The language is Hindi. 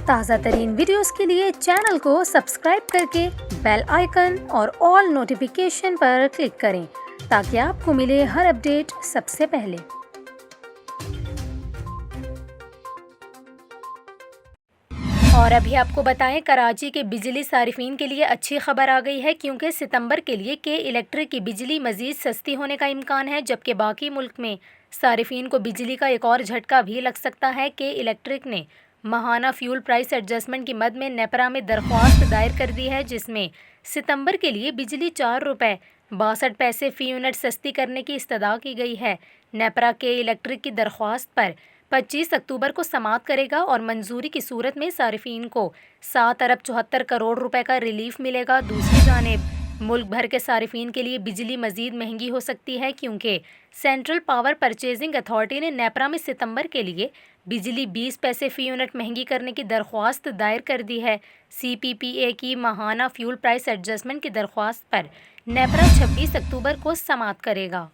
ताज़ा तरीन वीडियोस के लिए चैनल को सब्सक्राइब करके बेल आइकन और ऑल नोटिफिकेशन पर क्लिक करें ताकि आपको मिले हर अपडेट सबसे पहले। और अभी आपको बताएं, कराची के बिजली सारिफीन के लिए अच्छी खबर आ गई है, क्योंकि सितंबर के लिए के इलेक्ट्रिक की बिजली मज़ीद सस्ती होने का इम्कान है, जबकि बाकी मुल्क में सारिफीन को बिजली का एक और झटका भी लग सकता है। के इलेक्ट्रिक ने माहाना फ्यूल प्राइस एडजस्टमेंट की मद में नेपरा में दरख्वास्त दायर कर दी है, जिसमें सितंबर के लिए बिजली 4 रुपये 62 पैसे फ़ी यूनिट सस्ती करने की इस्तदा की गई है। नेपरा के इलेक्ट्रिक की दरख्वास्त पर 25 अक्टूबर को समाअत करेगा और मंजूरी की सूरत में सारिफीन को 7 अरब 74 करोड़ रुपए का रिलीफ मिलेगा। दूसरी जानिब मुल्क भर के सारिफीन के लिए बिजली मज़ीद महंगी हो सकती है, क्योंकि सेंट्रल पावर परचेजिंग अथॉरिटी ने नेपरा में सितंबर के लिए बिजली 20 पैसे फ़ी यूनिट महंगी करने की दरख्वास्त दायर कर दी है। CPPA की माहाना फ्यूल प्राइस एडजस्टमेंट की दरख्वास्त पर नेपरा 26 अक्टूबर को समाअत करेगा।